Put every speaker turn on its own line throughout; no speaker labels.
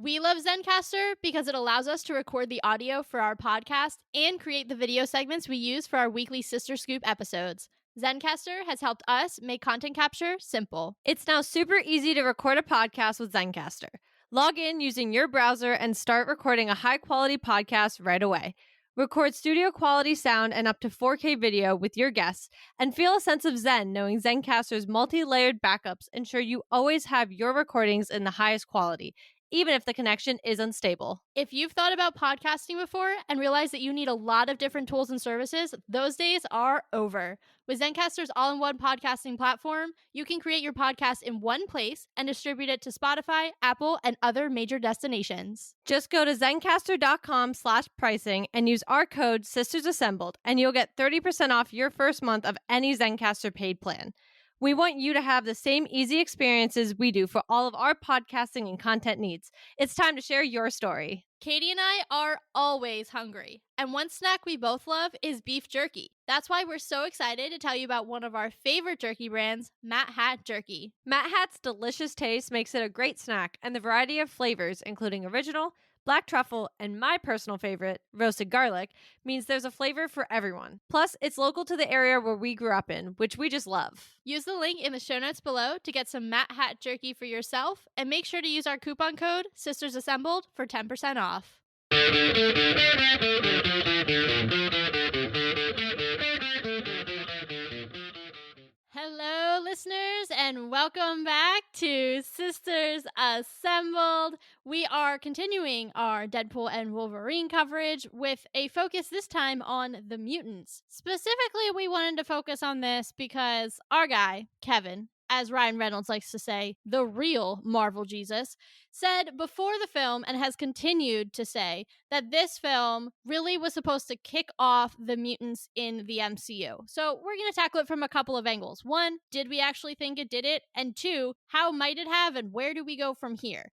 We love Zencaster because it allows us to record the audio for our podcast and create the video segments we use for our weekly Sister Scoop episodes. Zencaster has helped us make content capture simple.
It's now super easy to record a podcast with Zencaster. Log in using your browser and start recording a high-quality podcast right away. Record studio quality sound and up to 4K video with your guests, and feel a sense of zen knowing Zencaster's multi-layered backups ensure you always have your recordings in the highest quality, even if the connection is unstable.
If you've thought about podcasting before and realized that you need a lot of different tools and services, those days are over. With Zencaster's all-in-one podcasting platform, you can create your podcast in one place and distribute it to Spotify, Apple, and other major destinations.
Just go to zencastr.com/pricing and use our code SistersAssembled, and you'll get 30% off your first month of any Zencaster paid plan. We want you to have the same easy experiences we do for all of our podcasting and content needs. It's time to share your story.
Katie and I are always hungry, and one snack we both love is beef jerky. That's why we're so excited to tell you about one of our favorite jerky brands, Matt Hat Jerky.
Matt Hat's delicious taste makes it a great snack, and the variety of flavors, including original, black truffle, and my personal favorite, roasted garlic, means there's a flavor for everyone. Plus, it's local to the area where we grew up in, which we just love.
Use the link in the show notes below to get some Matt Hat Jerky for yourself, and make sure to use our coupon code SistersAssembled for 10% off. Hello, listeners, and welcome back to Sisters Assembled. We are continuing our Deadpool and Wolverine coverage with a focus this time on the mutants. Specifically, we wanted to focus on this because our guy, Kevin, as Ryan Reynolds likes to say, the real Marvel Jesus, said before the film and has continued to say that this film really was supposed to kick off the mutants in the MCU. So we're going to tackle it from a couple of angles. One, did we actually think it did it? And two, how might it have and where do we go from here?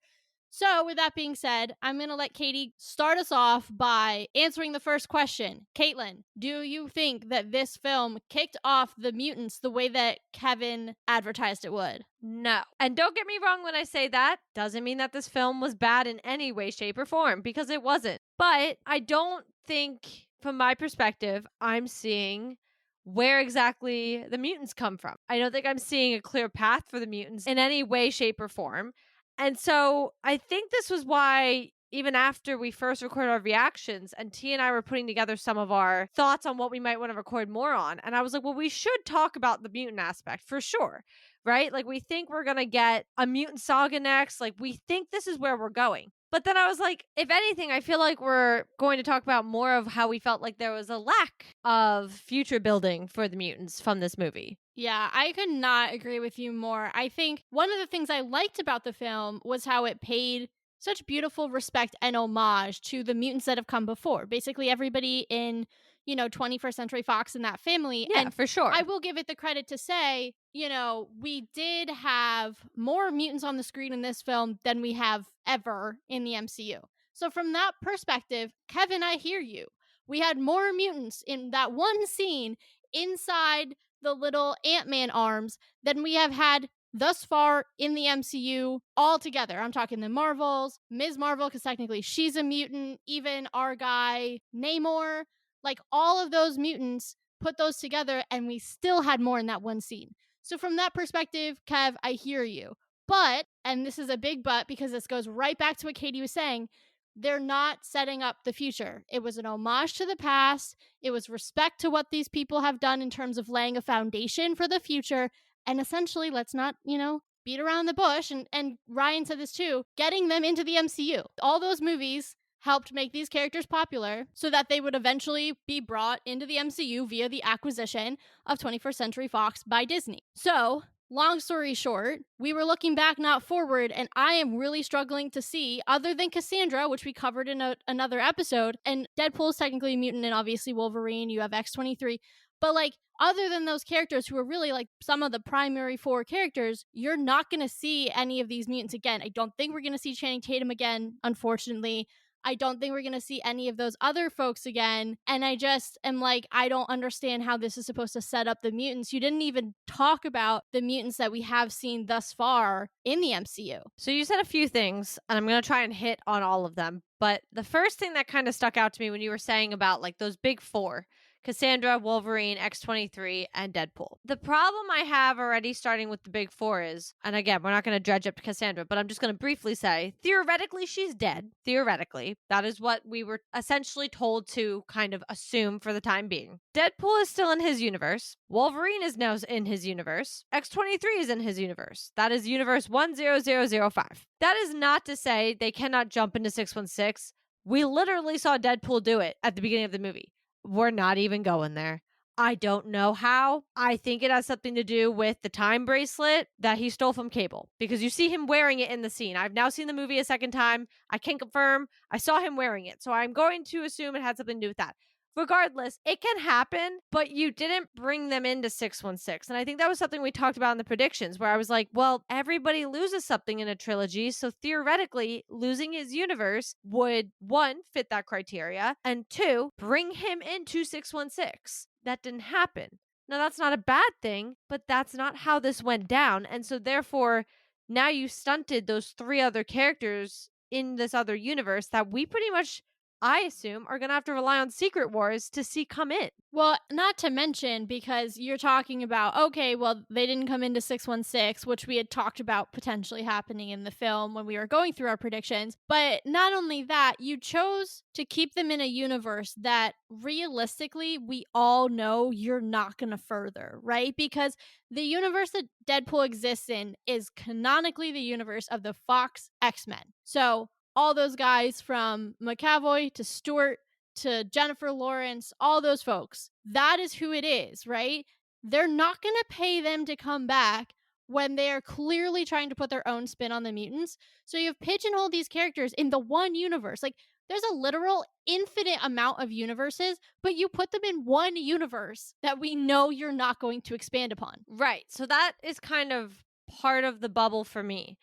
So with that being said, I'm going to let Katie start us off by answering the first question. Caitlin, do you think that this film kicked off the mutants the way that Kevin advertised it would?
No. And don't get me wrong when I say that. Doesn't mean that this film was bad in any way, shape, or form, because it wasn't. But I don't think, from my perspective, I'm seeing where exactly the mutants come from. I don't think I'm seeing a clear path for the mutants in any way, shape, or form. And so I think this was why, even after we first recorded our reactions and T and I were putting together some of our thoughts on what we might want to record more on. And I was like, well, we should talk about the mutant aspect for sure, right? Like, we think we're going to get a mutant saga next. Like, we think this is where we're going. But then I was like, if anything, I feel like we're going to talk about more of how we felt like there was a lack of future building for the mutants from this movie.
Yeah, I could not agree with you more. I think one of the things I liked about the film was how it paid such beautiful respect and homage to the mutants that have come before. Basically, everybody in, 21st Century Fox and that family.
Yeah,
and
for sure.
I will give it the credit to say, we did have more mutants on the screen in this film than we have ever in the MCU. So from that perspective, Kevin, I hear you. We had more mutants in that one scene inside the little Ant-Man arms than we have had thus far in the MCU altogether. I'm talking the Marvels, Ms. Marvel, because technically she's a mutant, even our guy Namor, like all of those mutants, put those together and we still had more in that one scene. So from that perspective, Kev, I hear you. But, and this is a big but because this goes right back to what Katie was saying, they're not setting up the future. It was an homage to the past. It was respect to what these people have done in terms of laying a foundation for the future. And essentially, let's not, beat around the bush. And Ryan said this too, getting them into the MCU. All those movies helped make these characters popular so that they would eventually be brought into the MCU via the acquisition of 21st Century Fox by Disney. So, long story short, we were looking back, not forward, and I am really struggling to see, other than Cassandra, which we covered in another episode, and Deadpool is technically a mutant, and obviously Wolverine, you have X-23, but other than those characters who are really some of the primary four characters, you're not going to see any of these mutants again. I don't think we're going to see Channing Tatum again, unfortunately. I don't think we're going to see any of those other folks again. And I just am like, I don't understand how this is supposed to set up the mutants. You didn't even talk about the mutants that we have seen thus far in the MCU.
So you said a few things, and I'm going to try and hit on all of them. But the first thing that kind of stuck out to me when you were saying about like those big four, Cassandra, Wolverine, X-23, and Deadpool. The problem I have already starting with the big four is, and again, we're not going to dredge up to Cassandra, but I'm just going to briefly say, theoretically, she's dead. Theoretically. That is what we were essentially told to kind of assume for the time being. Deadpool is still in his universe. Wolverine is now in his universe. X-23 is in his universe. That is universe 10005. That is not to say they cannot jump into 616. We literally saw Deadpool do it at the beginning of the movie. We're not even going there. I don't know how. I think it has something to do with the time bracelet that he stole from Cable, because you see him wearing it in the scene. I've now seen the movie a second time. I can confirm I saw him wearing it. So I'm going to assume it had something to do with that. Regardless, it can happen, but you didn't bring them into 616. And I think that was something we talked about in the predictions, where I was like, well, everybody loses something in a trilogy. So theoretically, losing his universe would, one, fit that criteria, and two, bring him into 616. That didn't happen. Now, that's not a bad thing, but that's not how this went down. And so therefore, now you stunted those three other characters in this other universe that we pretty much, I assume, are going to have to rely on Secret Wars to see come in.
Well, not to mention, because you're talking about, okay, well, they didn't come into 616, which we had talked about potentially happening in the film when we were going through our predictions. But not only that, you chose to keep them in a universe that realistically we all know you're not going to further, right? Because the universe that Deadpool exists in is canonically the universe of the Fox X-Men. So all those guys from McAvoy to Stewart to Jennifer Lawrence, all those folks, that is who it is, right? They're not going to pay them to come back when they are clearly trying to put their own spin on the mutants. So you've pigeonholed these characters in the one universe. Like, there's a literal infinite amount of universes, but you put them in one universe that we know you're not going to expand upon.
Right. So that is kind of part of the bubble for me.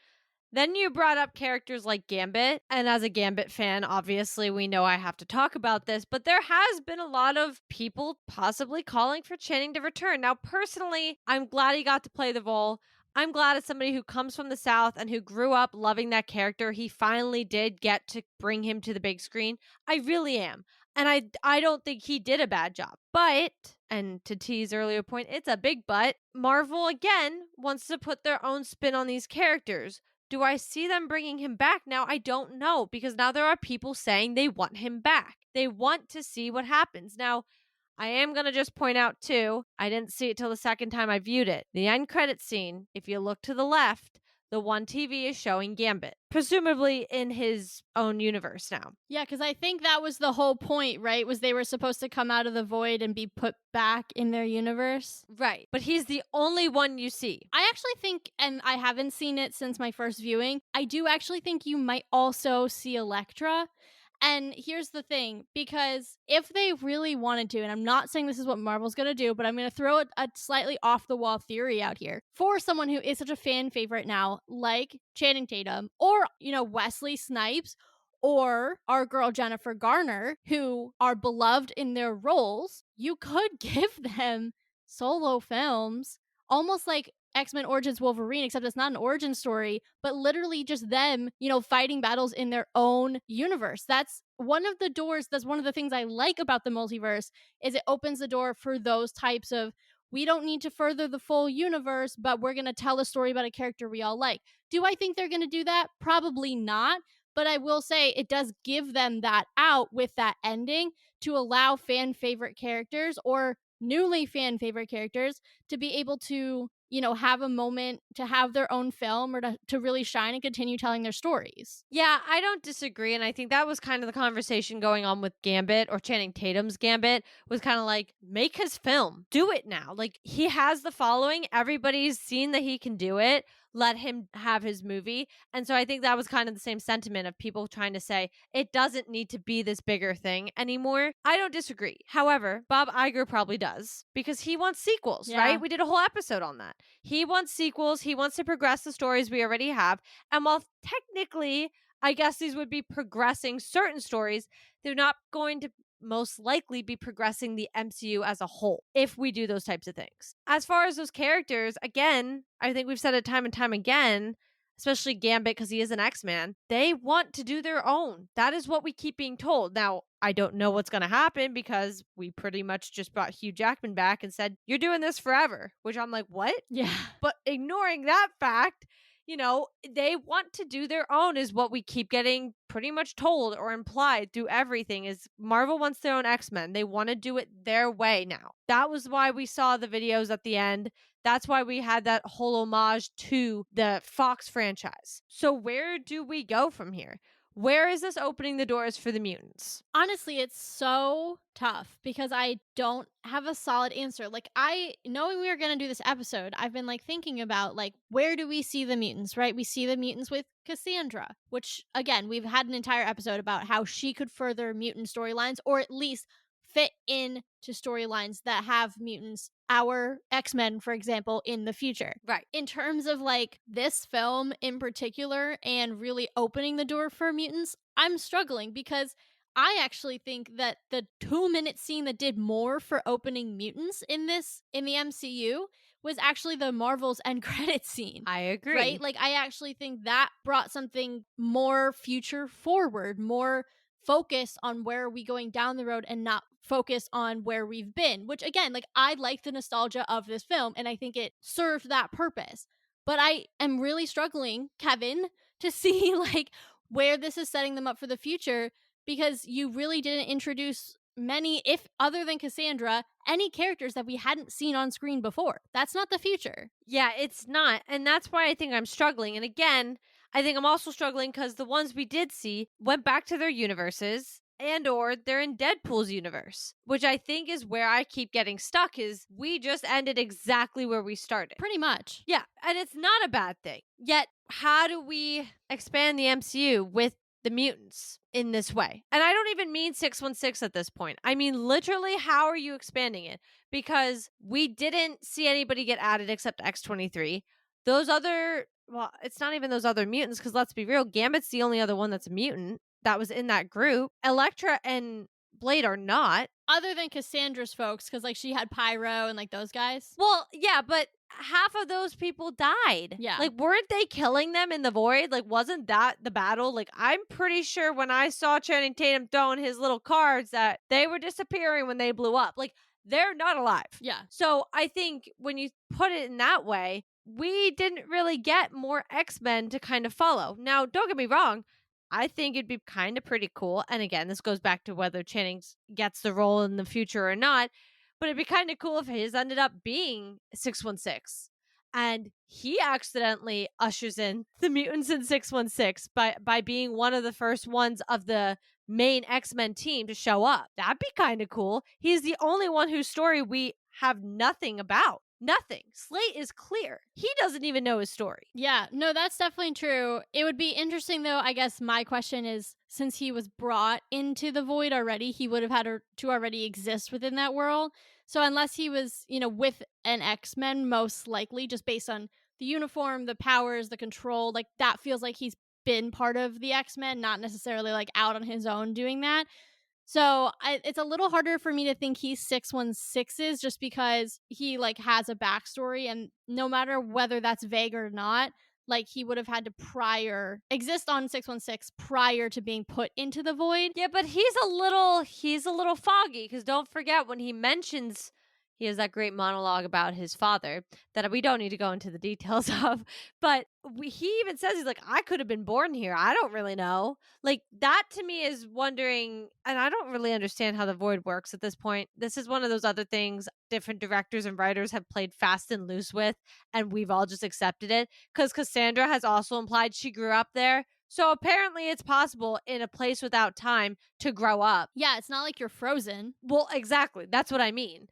Then you brought up characters like Gambit, and as a Gambit fan, obviously we know I have to talk about this, but there has been a lot of people possibly calling for Channing to return. Now, personally, I'm glad he got to play the role. I'm glad as somebody who comes from the South and who grew up loving that character, he finally did get to bring him to the big screen. I really am. And I don't think he did a bad job. But, and to T's earlier point, it's a big but, Marvel again wants to put their own spin on these characters. Do I see them bringing him back now? I don't know, because now there are people saying they want him back. They want to see what happens. Now, I am going to just point out too, I didn't see it till the second time I viewed it. The end credit scene, if you look to the left, the one TV is showing Gambit, presumably in his own universe now.
Yeah, because I think that was the whole point, right? Was they were supposed to come out of the void and be put back in their universe.
Right. But he's the only one you see.
I actually think, and I haven't seen it since my first viewing, I do actually think you might also see Elektra. And here's the thing, because if they really wanted to, and I'm not saying this is what Marvel's going to do, but I'm going to throw a slightly off the wall theory out here. For someone who is such a fan favorite now, like Channing Tatum, or, Wesley Snipes, or our girl Jennifer Garner, who are beloved in their roles, you could give them solo films, almost like X-Men Origins Wolverine, except it's not an origin story, but literally just them, fighting battles in their own universe. That's one of the doors, that's one of the things I like about the multiverse, is it opens the door for those types of, we don't need to further the full universe, but we're going to tell a story about a character we all like. Do I think they're going to do that? Probably not. But I will say it does give them that out with that ending to allow fan favorite characters or newly fan favorite characters to be able to, have a moment to have their own film or to really shine and continue telling their stories.
Yeah, I don't disagree. And I think that was kind of the conversation going on with Gambit, or Channing Tatum's Gambit, was kind of like, make his film. Do it now. Like, he has the following. Everybody's seen that he can do it. Let him have his movie. And so I think that was kind of the same sentiment of people trying to say it doesn't need to be this bigger thing anymore. I don't disagree. However, Bob Iger probably does, because he wants sequels, right? We did a whole episode on that. He wants sequels. He wants to progress the stories we already have. And while technically I guess these would be progressing certain stories. They're not going to most likely be progressing the MCU as a whole if we do those types of things. As far as those characters, again, I think we've said it time and time again, especially Gambit because he is an X-Man, they want to do their own. That is what we keep being told. Now, I don't know what's going to happen because we pretty much just brought Hugh Jackman back and said, you're doing this forever, which I'm like, what?
Yeah.
But ignoring that fact, they want to do their own is what we keep getting pretty much told or implied through everything is Marvel wants their own X-Men. They want to do it their way now. That was why we saw the videos at the end. That's why we had that whole homage to the Fox franchise. So where do we go from here? Where is this opening the doors for the mutants?
Honestly, it's so tough because I don't have a solid answer. Like, knowing we were going to do this episode, I've been like thinking about like, where do we see the mutants, right? We see the mutants with Cassandra, which again, we've had an entire episode about how she could further mutant storylines or at least fit in to storylines that have mutants, our X-Men, for example, in the future.
Right.
In terms of like this film in particular and really opening the door for mutants, I'm struggling because I actually think that the 2-minute scene that did more for opening mutants in the MCU was actually the Marvel's end credits scene.
I agree.
Right? Like, I actually think that brought something more future forward, more focus on where are we going down the road and not focus on where we've been, which again, like, I like the nostalgia of this film and I think it served that purpose. But I am really struggling, Kevin, to see like where this is setting them up for the future because you really didn't introduce many, if other than Cassandra, any characters that we hadn't seen on screen before. That's not the future.
Yeah, it's not. And that's why I think I'm struggling. And again, I think I'm also struggling because the ones we did see went back to their universes and or they're in Deadpool's universe, which I think is where I keep getting stuck is we just ended exactly where we started.
Pretty much.
Yeah, and it's not a bad thing. Yet, how do we expand the MCU with the mutants in this way? And I don't even mean 616 at this point. I mean, literally, how are you expanding it? Because we didn't see anybody get added except X-23. Those other, well, it's not even those other mutants, because let's be real, Gambit's the only other one that's a mutant that was in that group. Elektra and Blade are not.
Other than Cassandra's folks, because like she had Pyro and like those guys.
Well, yeah, but half of those people died.
Yeah.
Like, weren't they killing them in the void? Like, wasn't that the battle? Like, I'm pretty sure when I saw Channing Tatum throwing his little cards that they were disappearing when they blew up. Like, they're not alive.
Yeah.
So I think when you put it in that way, we didn't really get more X-Men to kind of follow. Now, don't get me wrong. I think it'd be kind of pretty cool. And again, this goes back to whether Channing gets the role in the future or not. But it'd be kind of cool if his ended up being 616. And he accidentally ushers in the mutants in 616 by being one of the first ones of the main X-Men team to show up. That'd be kind of cool. He's the only one whose story we have nothing about. Nothing. Slate is clear. He doesn't even know his story.
Yeah, no, that's definitely true. It would be interesting, though. I guess my question is, since he was brought into the void already, he would have had to already exist within that world. So unless he was, with an X-Men, most likely, just based on the uniform, the powers, the control, like that feels like he's been part of the X-Men, not necessarily like out on his own doing that. So it's a little harder for me to think he's 616's just because he like has a backstory, and no matter whether that's vague or not, like he would have had to exist on 616 prior to being put into the void.
Yeah, but he's a little foggy because don't forget when he mentions he has that great monologue about his father that we don't need to go into the details of. But he even says, he's like, I could have been born here. I don't really know. Like, that to me is wondering, and I don't really understand how the void works at this point. This is one of those other things different directors and writers have played fast and loose with, and we've all just accepted it. Because Cassandra has also implied she grew up there. So apparently it's possible in a place without time to grow up.
Yeah, it's not like you're frozen.
Well, exactly. That's what I mean.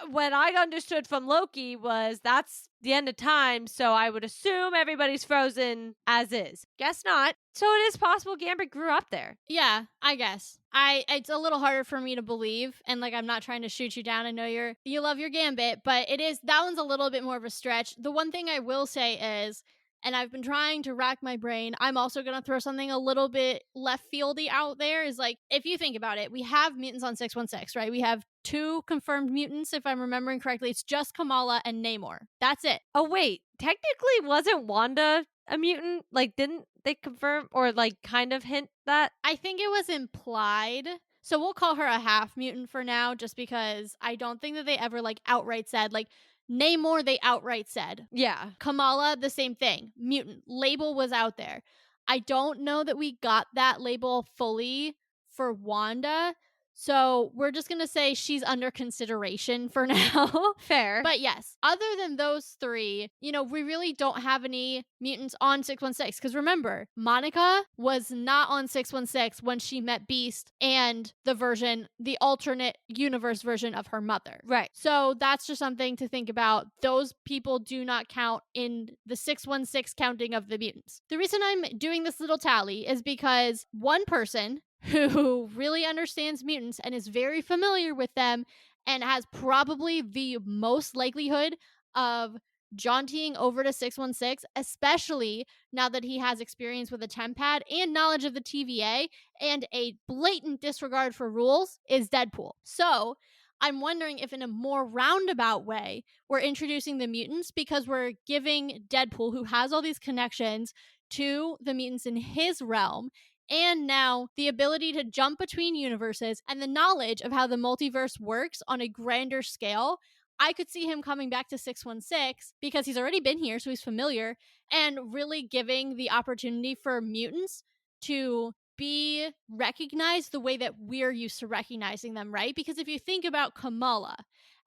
What I understood from Loki was that's the end of time, so I would assume everybody's frozen as is. Guess not. So it is possible Gambit grew up there.
Yeah, I guess. It's a little harder for me to believe, and like I'm not trying to shoot you down. I know you love your Gambit, but that one's a little bit more of a stretch. The one thing I will say is, and I've been trying to rack my brain. I'm also going to throw something a little bit left fieldy out there. Is like, if you think about it, we have mutants on 616, right? We have 2 confirmed mutants, if I'm remembering correctly. It's just Kamala and Namor. That's it.
Oh, wait. Technically, wasn't Wanda a mutant? Like, didn't they confirm or, like, kind of hint that?
I think it was implied. So we'll call her a half mutant for now, just because I don't think that they ever like outright said, like, Namor, they outright said.
Yeah.
Kamala, the same thing. Mutant. Label was out there. I don't know that we got that label fully for Wanda. So we're just going to say she's under consideration for now.
Fair.
But yes, other than those 3, we really don't have any mutants on 616. Because remember, Monica was not on 616 when she met Beast and the alternate universe version of her mother.
Right.
So that's just something to think about. Those people do not count in the 616 counting of the mutants. The reason I'm doing this little tally is because one person who really understands mutants and is very familiar with them and has probably the most likelihood of jauntying over to 616, especially now that he has experience with a temp pad and knowledge of the TVA and a blatant disregard for rules, is Deadpool. So I'm wondering if in a more roundabout way, we're introducing the mutants because we're giving Deadpool, who has all these connections to the mutants in his realm, and now the ability to jump between universes and the knowledge of how the multiverse works on a grander scale. I could see him coming back to 616 because he's already been here, so he's familiar, and really giving the opportunity for mutants to be recognized the way that we're used to recognizing them, right? Because if you think about Kamala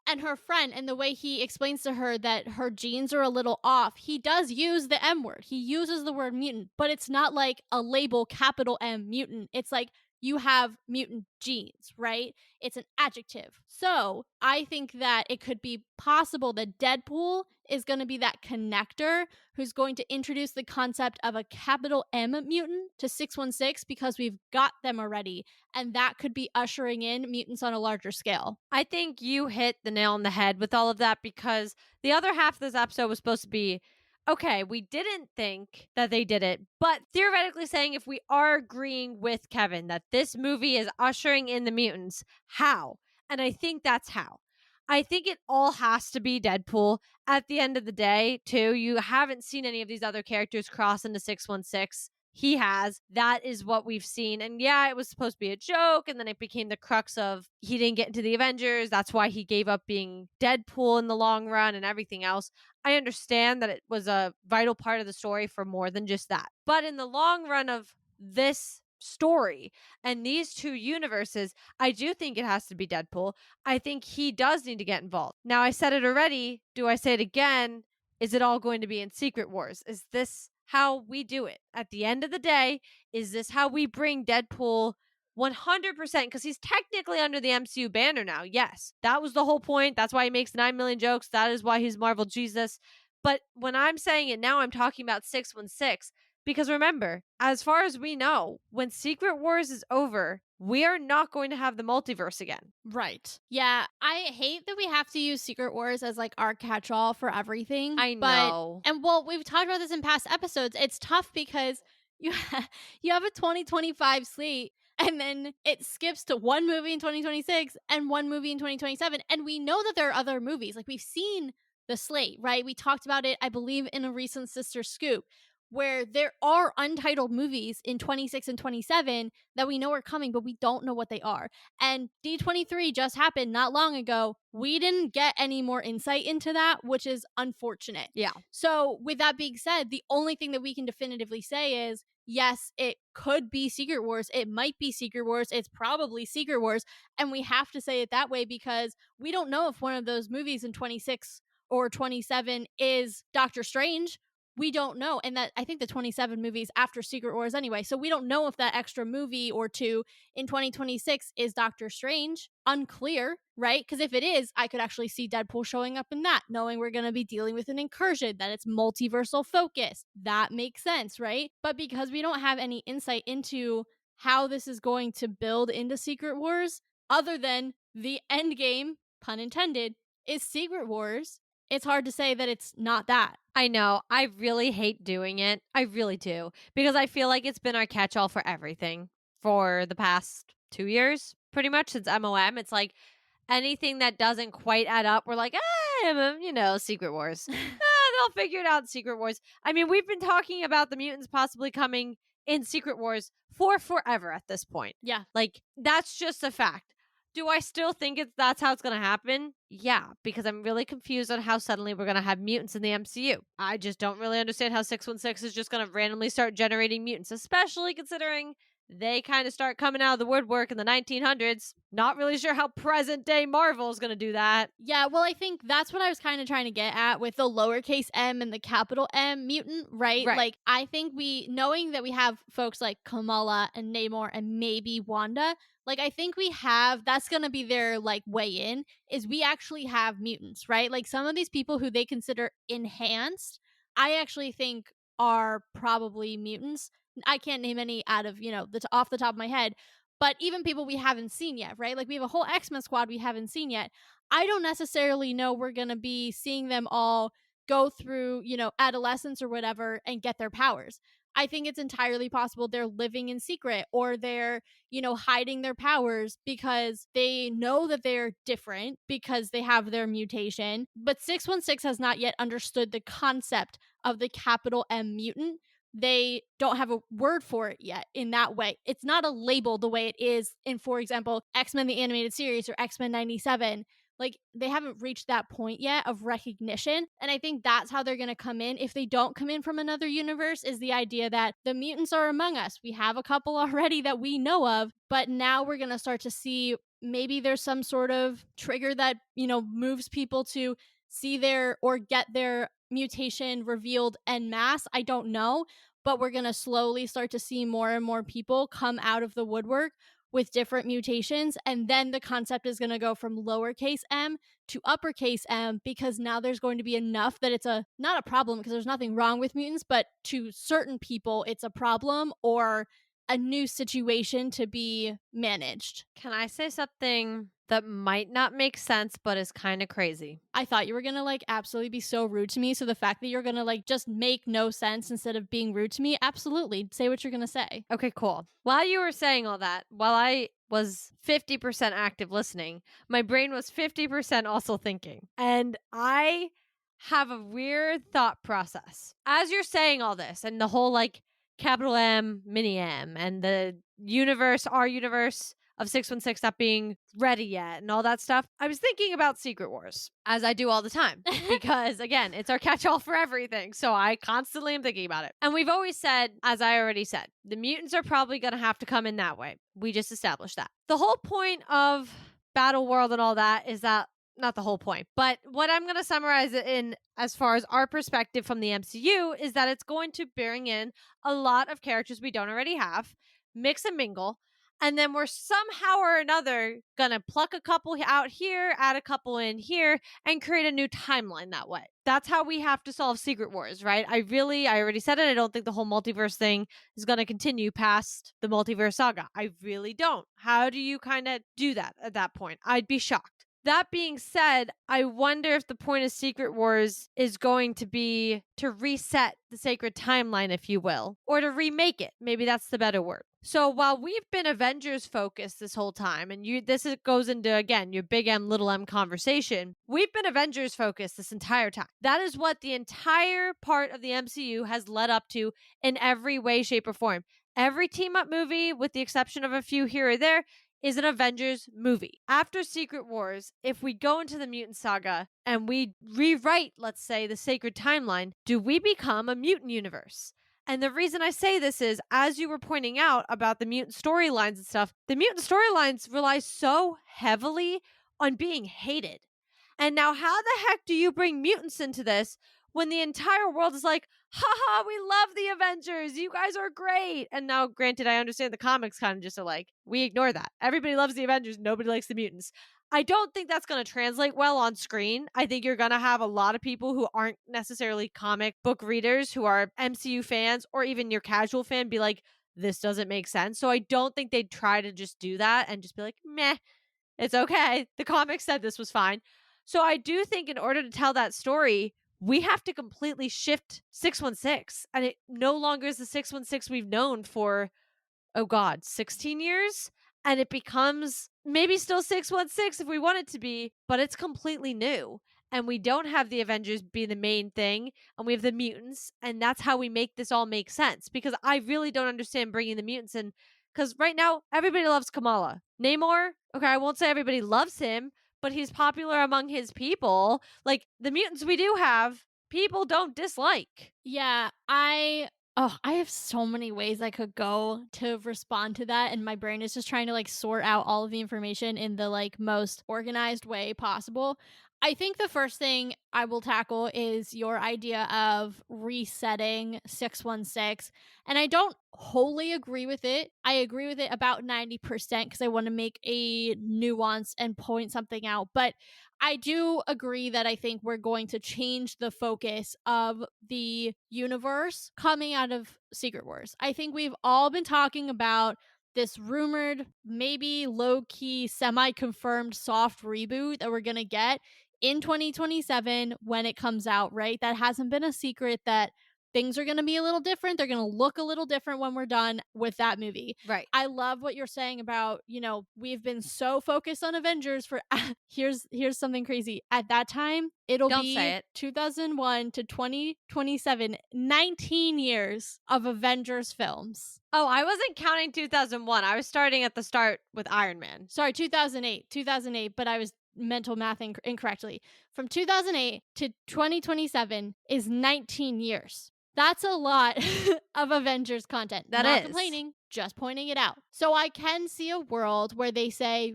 and her friend and the way he explains to her that her genes are a little off, he does use the M word. He uses the word mutant, but it's not like a label, capital M mutant. It's like you have mutant genes, right? It's an adjective. So I think that it could be possible that Deadpool is going to be that connector who's going to introduce the concept of a capital M mutant to 616 because we've got them already. And that could be ushering in mutants on a larger scale.
I think you hit the nail on the head with all of that because the other half of this episode was supposed to be, okay, we didn't think that they did it, but theoretically saying if we are agreeing with Kevin that this movie is ushering in the mutants, how? And I think that's how. I think it all has to be Deadpool. At the end of the day, too, you haven't seen any of these other characters cross into 616. He has. That is what we've seen. And yeah, it was supposed to be a joke. And then it became the crux of he didn't get into the Avengers. That's why he gave up being Deadpool in the long run and everything else. I understand that it was a vital part of the story for more than just that. But in the long run of this story and these 2 universes, I do think it has to be Deadpool. I think he does need to get involved. Now, I said it already. Do I say it again? Is it all going to be in Secret Wars? Is this how we do it? At the end of the day, is this how we bring Deadpool 100%? Because he's technically under the MCU banner now. Yes, that was the whole point. That's why he makes 9 million jokes. That is why he's Marvel Jesus. But when I'm saying it now, I'm talking about 616. Because remember, as far as we know, when Secret Wars is over, we are not going to have the multiverse again.
Right. Yeah, I hate that we have to use Secret Wars as like our catch-all for everything.
I know.
And we've talked about this in past episodes. It's tough because you you have a 2025 slate and then it skips to one movie in 2026 and one movie in 2027, and we know that there are other movies. Like, we've seen the slate, right? We talked about it, I believe, in a recent Sister Scoop, where there are untitled movies in 26 and 27 that we know are coming, but we don't know what they are. And D23 just happened not long ago. We didn't get any more insight into that, which is unfortunate.
Yeah.
So with that being said, the only thing that we can definitively say is, yes, it could be Secret Wars. It might be Secret Wars. It's probably Secret Wars. And we have to say it that way because we don't know if one of those movies in 26 or 27 is Doctor Strange. We don't know. And that, I think the 27 movies after Secret Wars anyway. So we don't know if that extra movie or 2 in 2026 is Doctor Strange. Unclear, right? Because if it is, I could actually see Deadpool showing up in that, knowing we're going to be dealing with an incursion, that it's multiversal focus. That makes sense, right? But because we don't have any insight into how this is going to build into Secret Wars, other than the end game, pun intended, is Secret Wars, it's hard to say that it's not that.
I know. I really hate doing it. I really do. Because I feel like it's been our catch all for everything for the past 2 years, pretty much since MOM. It's like anything that doesn't quite add up, we're like, Secret Wars. They'll figure it out in Secret Wars. I mean, we've been talking about the mutants possibly coming in Secret Wars for forever at this point.
Yeah.
Like, that's just a fact. Do I still think that's how it's going to happen? Yeah, because I'm really confused on how suddenly we're going to have mutants in the MCU. I just don't really understand how 616 is just going to randomly start generating mutants, especially considering they kind of start coming out of the woodwork in the 1900s. Not really sure how present day Marvel is going to do that.
Yeah, well, I think that's what I was kind of trying to get at with the lowercase m and the capital M mutant, right?
Right.
Like, I think knowing that we have folks like Kamala and Namor and maybe Wanda, like, I think that's going to be their, like, way in, is we actually have mutants, right? Like, some of these people who they consider enhanced, I actually think are probably mutants. I can't name any out of, off the top of my head, but even people we haven't seen yet, right? Like we have a whole X-Men squad we haven't seen yet. I don't necessarily know we're going to be seeing them all go through, adolescence or whatever and get their powers. I think it's entirely possible they're living in secret or they're, hiding their powers because they know that they're different because they have their mutation. But 616 has not yet understood the concept of the capital M mutant. They don't have a word for it yet in that way. It's not a label the way it is in, for example, X-Men the Animated Series or X-Men 97. Like, they haven't reached that point yet of recognition. And I think that's how they're going to come in. If they don't come in from another universe, is the idea that the mutants are among us. We have a couple already that we know of, but now we're going to start to see maybe there's some sort of trigger that, moves people to see their or get their mutation revealed en masse. I don't know, but we're going to slowly start to see more and more people come out of the woodwork with different mutations. And then the concept is going to go from lowercase m to uppercase M, because now there's going to be enough that it's not a problem because there's nothing wrong with mutants, but to certain people, it's a problem or a new situation to be managed.
Can I say something that might not make sense, but is kind of crazy?
I thought you were going to like absolutely be so rude to me. So the fact that you're going to like just make no sense instead of being rude to me, absolutely. Say what you're going to say.
Okay, cool. While you were saying all that, while I was 50% active listening, my brain was 50% also thinking. And I have a weird thought process. As you're saying all this and the whole like capital M, mini M, and the universe, our universe of 616 not being ready yet and all that stuff, I was thinking about Secret Wars, as I do all the time, because again, it's our catch-all for everything, so I constantly am thinking about it. And we've always said, as I already said, the mutants are probably going to have to come in that way. We just established that. The whole point of Battle World and all that is that, not the whole point, but what I'm going to summarize it in as far as our perspective from the MCU is that it's going to bring in a lot of characters we don't already have, mix and mingle, and then we're somehow or another going to pluck a couple out here, add a couple in here, and create a new timeline that way. That's how we have to solve Secret Wars, right? I already said it, I don't think the whole multiverse thing is going to continue past the multiverse saga. I really don't. How do you kind of do that at that point? I'd be shocked. That being said, I wonder if the point of Secret Wars is going to be to reset the sacred timeline, if you will, or to remake it. Maybe that's the better word. So while we've been Avengers focused this whole time, and goes into, again, your big M, little m conversation, we've been Avengers focused this entire time. That is what the entire part of the MCU has led up to in every way, shape, or form. Every team-up movie, with the exception of a few here or there, is an Avengers movie. After Secret Wars, if we go into the mutant saga and we rewrite, let's say, the sacred timeline, do we become a mutant universe? And the reason I say this is, as you were pointing out about the mutant storylines and stuff, the mutant storylines rely so heavily on being hated. And now how the heck do you bring mutants into this when the entire world is like, haha, we love the Avengers, you guys are great. And now, granted, I understand the comics kind of just are like, we ignore that. Everybody loves the Avengers, nobody likes the mutants. I don't think that's going to translate well on screen. I think you're going to have a lot of people who aren't necessarily comic book readers, who are MCU fans, or even your casual fan, be like, this doesn't make sense. So I don't think they'd try to just do that and just be like, meh, it's okay. The comics said this was fine. So I do think in order to tell that story, we have to completely shift 616. And it no longer is the 616 we've known for, oh God, 16 years? And it becomes maybe still 616 if we want it to be, but it's completely new. And we don't have the Avengers be the main thing, and we have the mutants, and that's how we make this all make sense. Because I really don't understand bringing the mutants in. Because right now, everybody loves Kamala. Namor, okay, I won't say everybody loves him, but he's popular among his people. Like, the mutants we do have, people don't dislike.
Yeah, I have so many ways I could go to respond to that, and my brain is just trying to like sort out all of the information in the like most organized way possible. I think the first thing I will tackle is your idea of resetting 616. And I don't wholly agree with it. I agree with it about 90% because I want to make a nuance and point something out. But I do agree that I think we're going to change the focus of the universe coming out of Secret Wars. I think we've all been talking about this rumored, maybe low key, semi confirmed soft reboot that we're going to get in 2027 when it comes out, right? That hasn't been a secret that things are going to be a little different. They're going to look a little different when we're done with that movie.
Right.
I love what you're saying about, we've been so focused on Avengers for here's something crazy. At that time, it'll
Don't say
be
it.
2001 to 2027, 19 years of Avengers films.
Oh, I wasn't counting 2001. I was starting at the start with Iron Man.
Sorry, 2008, but I was mental mathing incorrectly. From 2008 to 2027 is 19 years. That's a lot of Avengers content.
That
Not
is.
complaining, just pointing it out. So I can see a world where they say,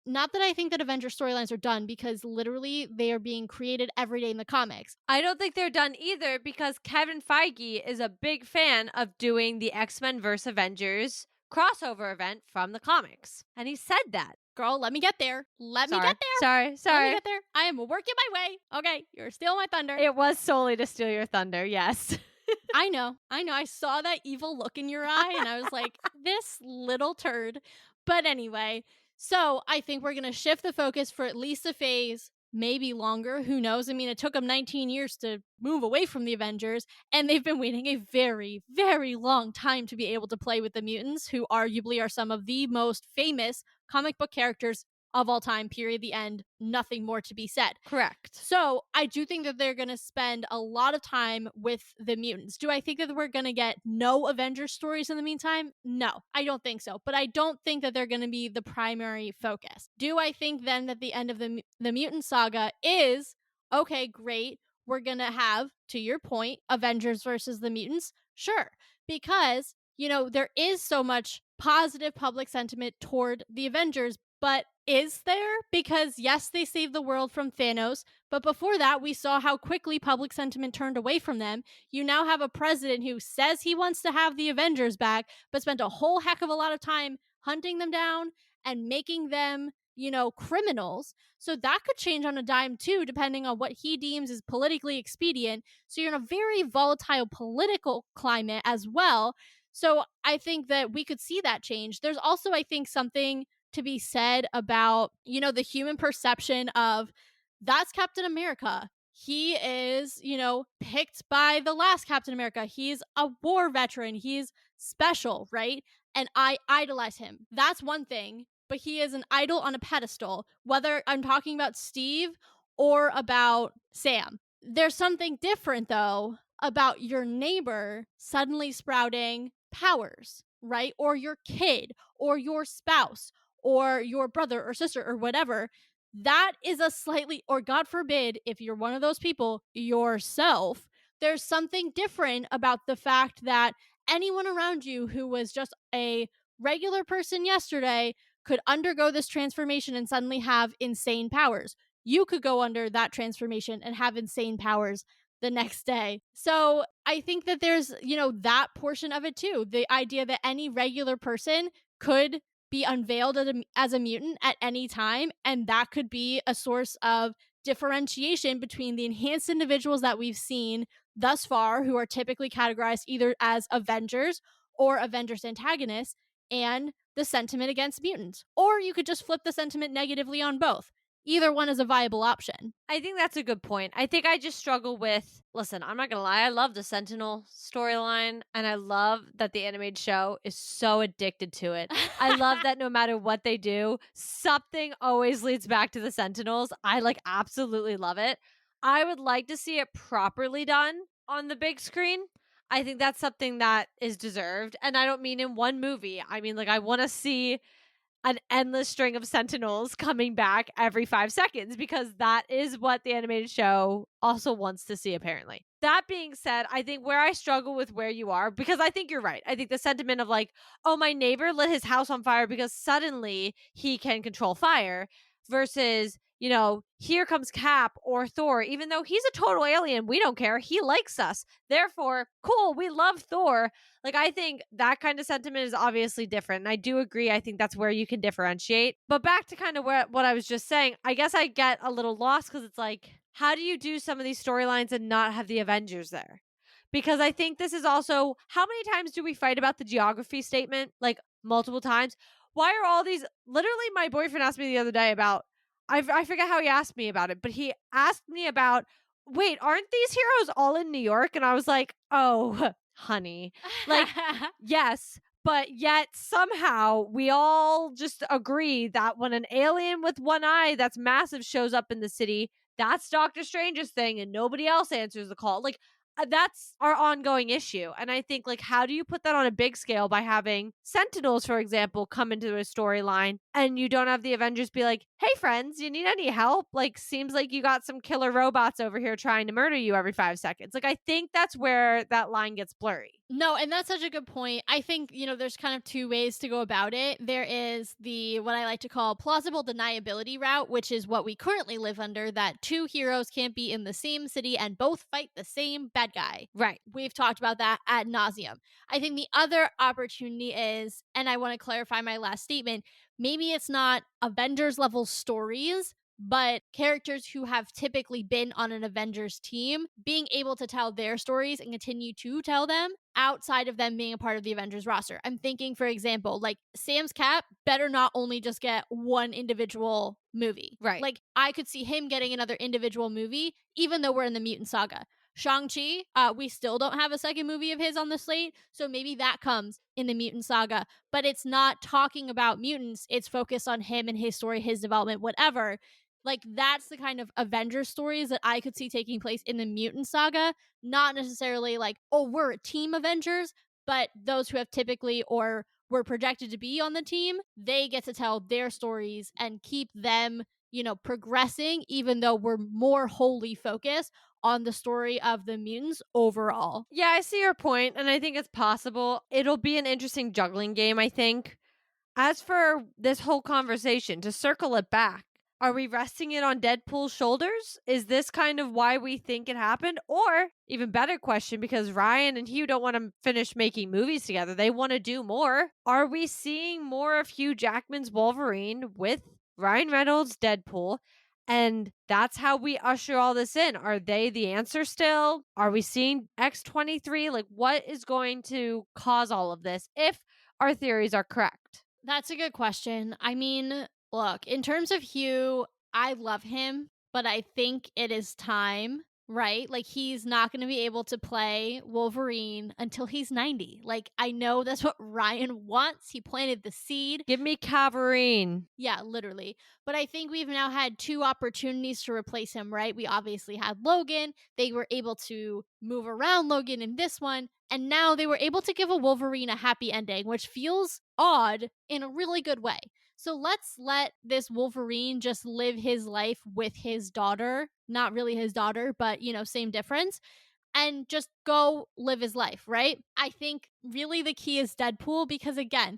not that I think that Avengers storylines are done, because literally they are being created every day in the comics.
I don't think they're done either because Kevin Feige is a big fan of doing the X-Men vs. Avengers crossover event from the comics. And he said that.
Girl, let me get there. Let me get there.
Sorry.
Let me get there. I am working my way. Okay, you're stealing my thunder.
It was solely to steal your thunder, yes.
I know. I saw that evil look in your eye and I was like, this little turd. But anyway, so I think we're going to shift the focus for at least a phase, maybe longer. Who knows? I mean, it took them 19 years to move away from the Avengers, and they've been waiting a very, very long time to be able to play with the mutants, who arguably are some of the most famous comic book characters of all time, period, the end, nothing more to be said.
Correct.
So I do think that they're going to spend a lot of time with the mutants. Do I think that we're going to get no Avengers stories in the meantime? No, I don't think so. But I don't think that they're going to be the primary focus. Do I think then that the end of the mutant saga is, okay, great, we're going to have, to your point, Avengers versus the mutants? Sure, because, there is so much positive public sentiment toward the Avengers, but is there? Because yes, they saved the world from Thanos, but before that, we saw how quickly public sentiment turned away from them. You now have a president who says he wants to have the Avengers back, but spent a whole heck of a lot of time hunting them down and making them, criminals. So that could change on a dime too, depending on what he deems is politically expedient. So you're in a very volatile political climate as well. So I think that we could see that change. There's also, I think, something to be said about, the human perception of that's Captain America. He is, picked by the last Captain America. He's a war veteran. He's special, right? And I idolize him. That's one thing, but he is an idol on a pedestal, whether I'm talking about Steve or about Sam. There's something different, though, about your neighbor suddenly sprouting powers, right? Or your kid or your spouse or your brother or sister or whatever. That is a slightly, or God forbid, if you're one of those people, yourself, there's something different about the fact that anyone around you who was just a regular person yesterday could undergo this transformation and suddenly have insane powers. You could go under that transformation and have insane powers the next day. So I think that there's, that portion of it too. The idea that any regular person could be unveiled as a mutant at any time, and that could be a source of differentiation between the enhanced individuals that we've seen thus far, who are typically categorized either as Avengers or Avengers antagonists, and the sentiment against mutants. Or you could just flip the sentiment negatively on both. either one is a viable option.
I think that's a good point. I think I just struggle with, listen, I'm not going to lie. I love the Sentinel storyline and I love that the animated show is so addicted to it. I love that no matter what they do, something always leads back to the Sentinels. I like absolutely love it. I would like to see it properly done on the big screen. I think that's something that is deserved. And I don't mean in one movie. I mean, like, I want to see an endless string of sentinels coming back every 5 seconds because that is what the animated show also wants to see, apparently. That being said, I think where I struggle with where you are, because I think you're right. I think the sentiment of like, oh, my neighbor lit his house on fire because suddenly he can control fire versus, you know, here comes Cap or Thor, even though he's a total alien, we don't care. He likes us. Therefore, cool, we love Thor. Like, I think that kind of sentiment is obviously different. And I do agree. I think that's where you can differentiate. But back to kind of what I was just saying, I guess I get a little lost because it's like, how do you do some of these storylines and not have the Avengers there? Because I think this is also, how many times do we fight about the geography statement? Like, multiple times. Why are all these, literally, my boyfriend asked me the other day about, I forget how he asked me about it, but he asked me about, wait, aren't these heroes all in New York? And I was like, oh, honey, like, yes, but yet somehow we all just agree that when an alien with one eye that's massive shows up in the city, that's Doctor Strange's thing and nobody else answers the call. Like, that's our ongoing issue. And I think, like, how do you put that on a big scale by having Sentinels, for example, come into a storyline and you don't have the Avengers be like, hey, friends, you need any help? Like, seems like you got some killer robots over here trying to murder you every 5 seconds. Like, I think that's where that line gets blurry.
No, and that's such a good point. I think, there's kind of two ways to go about it. There is the, what I like to call plausible deniability route, which is what we currently live under, that two heroes can't be in the same city and both fight the same bad guy.
Right.
We've talked about that ad nauseum. I think the other opportunity is, and I want to clarify my last statement, maybe it's not Avengers level stories, but characters who have typically been on an Avengers team being able to tell their stories and continue to tell them outside of them being a part of the Avengers roster. I'm thinking, for example, like Sam's Cap better not only just get one individual movie.
Right.
Like, I could see him getting another individual movie, even though we're in the Mutant Saga. Shang-Chi, we still don't have a second movie of his on the slate, so maybe that comes in the Mutant Saga. But it's not talking about mutants, it's focused on him and his story, his development, whatever. Like, that's the kind of Avengers stories that I could see taking place in the Mutant Saga, not necessarily like, oh, we're a team Avengers, but those who have typically or were projected to be on the team, they get to tell their stories and keep them, progressing, even though we're more wholly focused on the story of the mutants overall.
Yeah, I see your point, and I think it's possible. It'll be an interesting juggling game, I think. As for this whole conversation, to circle it back, are we resting it on Deadpool's shoulders? Is this kind of why we think it happened? Or, even better question, because Ryan and Hugh don't want to finish making movies together, they want to do more. Are we seeing more of Hugh Jackman's Wolverine with Ryan Reynolds' Deadpool? And that's how we usher all this in. Are they the answer still? Are we seeing X-23? Like, what is going to cause all of this if our theories are correct?
That's a good question. I mean, look, in terms of Hugh, I love him, but I think it is time, right? Like, he's not going to be able to play Wolverine until he's 90. Like, I know that's what Ryan wants. He planted the seed.
Give me Caverine.
Yeah, literally. But I think we've now had two opportunities to replace him, right? We obviously had Logan. They were able to move around Logan in this one. And now they were able to give a Wolverine a happy ending, which feels odd in a really good way. So let's let this Wolverine just live his life with his daughter. Not really his daughter, but, same difference. And just go live his life, right? I think really the key is Deadpool because, again,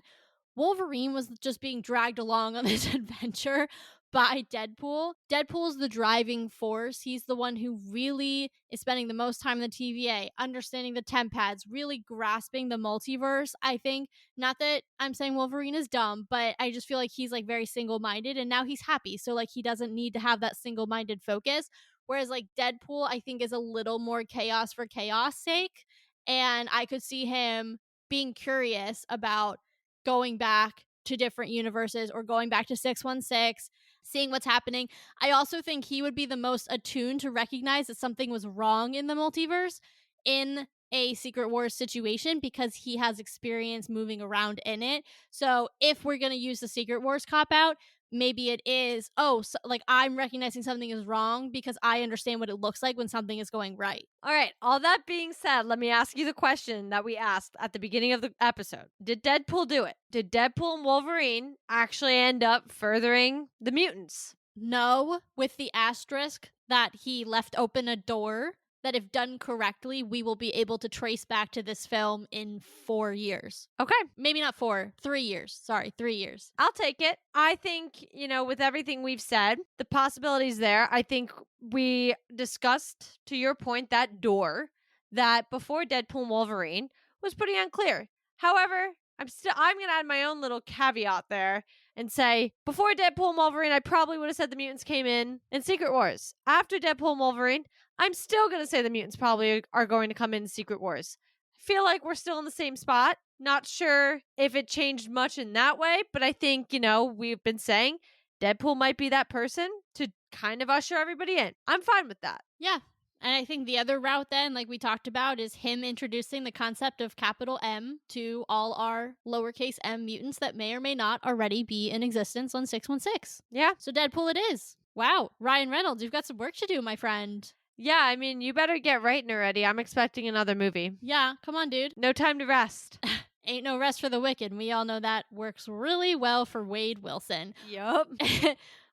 Wolverine was just being dragged along on this adventure by Deadpool. Deadpool's the driving force. He's the one who really is spending the most time in the TVA, understanding the temp pads, really grasping the multiverse, I think. Not that I'm saying Wolverine is dumb, but I just feel like he's like very single-minded and now he's happy. So like he doesn't need to have that single-minded focus. Whereas like Deadpool, I think is a little more chaos for chaos sake. And I could see him being curious about going back to different universes or going back to 616, seeing what's happening. I also think he would be the most attuned to recognize that something was wrong in the multiverse in a Secret Wars situation because he has experience moving around in it. So if we're going to use the Secret Wars cop out, maybe it is, oh, so, like I'm recognizing something is wrong because I understand what it looks like when something is going right.
All right, all that being said, let me ask you the question that we asked at the beginning of the episode. Did Deadpool do it? Did Deadpool and Wolverine actually end up furthering the mutants?
No, with the asterisk that he left open a door that, if done correctly, we will be able to trace back to this film in 4 years.
Okay.
Maybe not 4, 3 years. Sorry, 3 years.
I'll take it. I think, with everything we've said, the possibilities there, I think we discussed, to your point, that door that before Deadpool and Wolverine was pretty unclear. However, I'm going to add my own little caveat there and say, before Deadpool and Wolverine, I probably would have said the mutants came in Secret Wars. After Deadpool and Wolverine, I'm still going to say the mutants probably are going to come in Secret Wars. I feel like we're still in the same spot. Not sure if it changed much in that way, but I think, we've been saying Deadpool might be that person to kind of usher everybody in. I'm fine with that.
Yeah. And I think the other route then, like we talked about, is him introducing the concept of capital M to all our lowercase m mutants that may or may not already be in existence on 616.
Yeah.
So Deadpool it is. Wow. Ryan Reynolds, you've got some work to do, my friend.
Yeah, I mean, you better get writing already. I'm expecting another movie.
Yeah, come on, dude.
No time to rest.
Ain't no rest for the wicked. We all know that works really well for Wade Wilson.
Yup.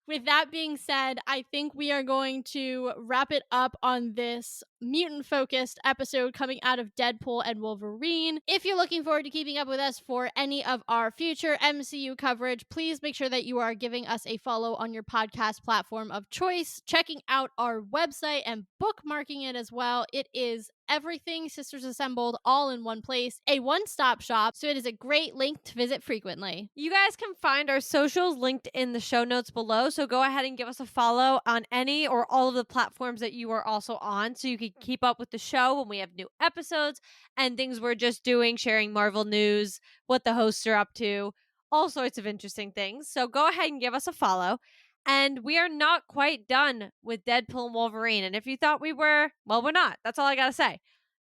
With that being said, I think we are going to wrap it up on this mutant-focused episode coming out of Deadpool and Wolverine. If you're looking forward to keeping up with us for any of our future MCU coverage, please make sure that you are giving us a follow on your podcast platform of choice, checking out our website and bookmarking it as well. It is everything Sisters Assembled all in one place, a one-stop shop, so it is a great link to visit frequently.
You guys can find our socials linked in the show notes below, so go ahead and give us a follow on any or all of the platforms that you are also on so you can keep up with the show when we have new episodes and things we're just doing, sharing Marvel news, what the hosts are up to, all sorts of interesting things. So go ahead and give us a follow. And we are not quite done with Deadpool and Wolverine. And if you thought we were, well, we're not. That's all I got to say.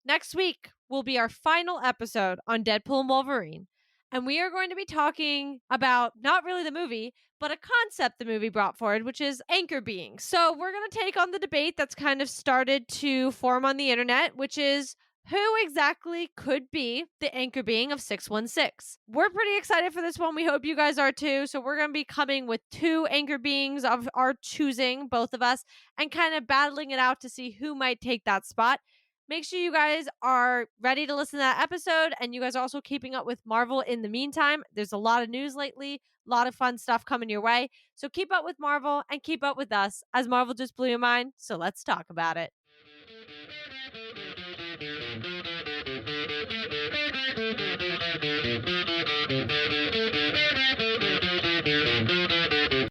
Next week will be our final episode on Deadpool and Wolverine. And we are going to be talking about not really the movie, but a concept the movie brought forward, which is anchor beings. So we're going to take on the debate that's kind of started to form on the internet, which is who exactly could be the anchor being of 616? We're pretty excited for this one. We hope you guys are too. So we're going to be coming with 2 anchor beings of our choosing, both of us, and kind of battling it out to see who might take that spot. Make sure you guys are ready to listen to that episode, and you guys are also keeping up with Marvel in the meantime. There's a lot of news lately, a lot of fun stuff coming your way. So keep up with Marvel and keep up with us as Marvel just blew your mind. So let's talk about it.